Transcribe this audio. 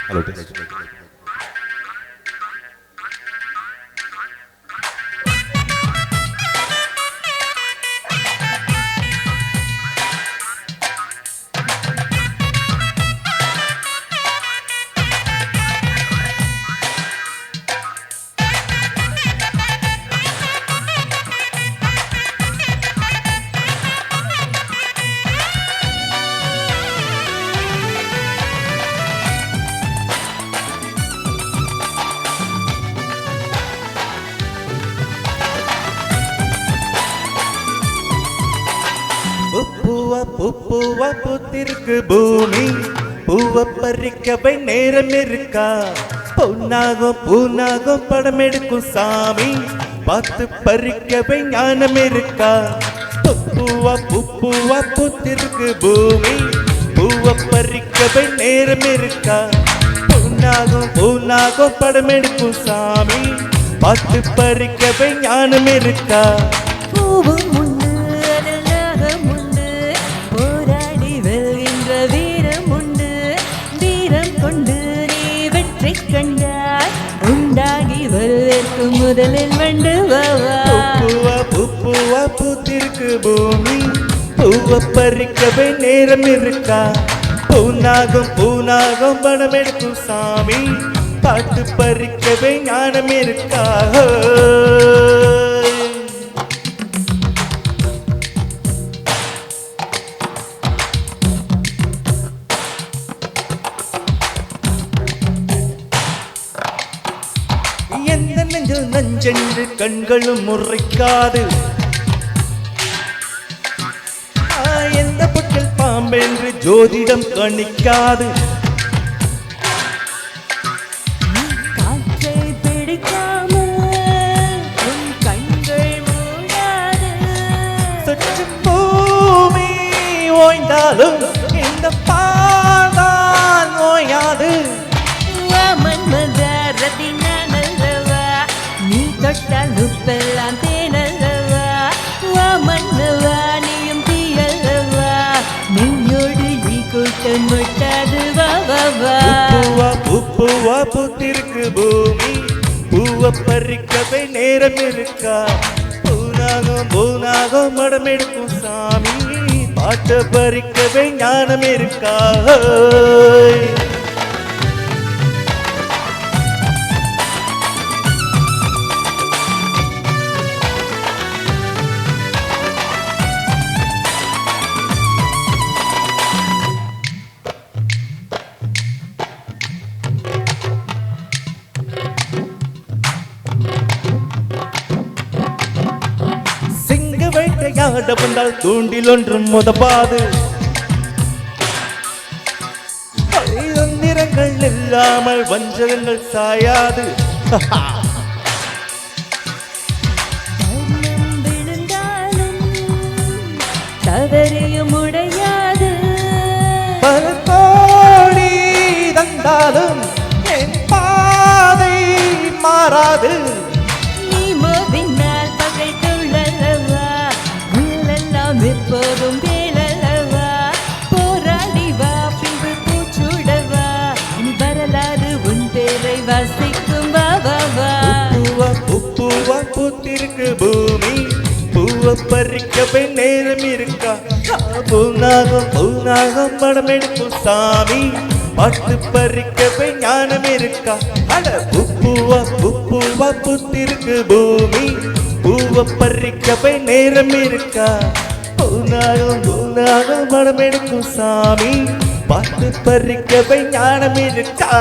Hello. பூவா பூத்திருக்கு பூமி பூவ பறிக்கவை நேரம் இருக்கா பூனாகும் படம் எடுக்கும் சாமி பார்த்து பறிக்கவை ஞானம் இருக்கா பூவா பூத்திருக்கு பூமி பூவ பறிக்கவை நேரம் இருக்கா பூனாகும் படம் எடுக்கும் சாமி பார்த்து பறிக்கவை ஞானம் இருக்கா உண்டாகி வருவதற்கு முதலில் வண்டு பூவா பூத்திருக்கு பூமி பூவ பறிக்கவே நேரம் இருக்கா பூனாகும் படம் எடுக்கும் சாமி பாட்டு பறிக்கவே ஞானம் இருக்கா நஞ்சென்று கண்களும் முறைக்காது எந்த பொட்டில் பாம்பென்று ஜோதிடம் கணிக்காது காற்றை பிடிக்காமல் உன் கண்கள் மூடாது சற்று பூமி ஓய்ந்தாலும் இந்த பாதான் ஓயாது தொட்டால் உப்பெல்லாம் தேனல்லவா மன்னவா நீயும் தீயல்லவா நெஞ்சோடு நீ கூட்டம் முட்டாது பூவா பூத்திருக்கு பூமி பூவ பறிக்கவே நேரம் இருக்கா பூனாகும் மடம் எடுக்கும் சாமி பாட்ட பறிக்கவே ஞானம் இருக்கா வேட்டையாட வந்தால் தூண்டில் ஒன்றும் முதபாது நிறங்கள் இல்லாமல் வஞ்சகங்கள் சாயாது தவறையும் உடையாது பல கோடி தந்தாலும் என் பாதை மாறாது எப்போதும் வேலவா போராடி வா பின்பு பூச்சுடவா இனி வரலாறு உன் பேரை வாசிக்கும் பூவா பூத்திருக்கு பூமி பூவ பறிக்கவே நேரம் இருக்கா பூனாகும் படம் எடுக்கும் சாமி பாட்டு பறிக்கவே ஞானம் இருக்கா பூவா பூத்திருக்கு பூமி பூவ பறிக்கவே நேரம் இருக்கா பூனாகும் படம் எடுக்கும் சாமி பாட்டு பறிக்கவை ஞானம் இருக்கா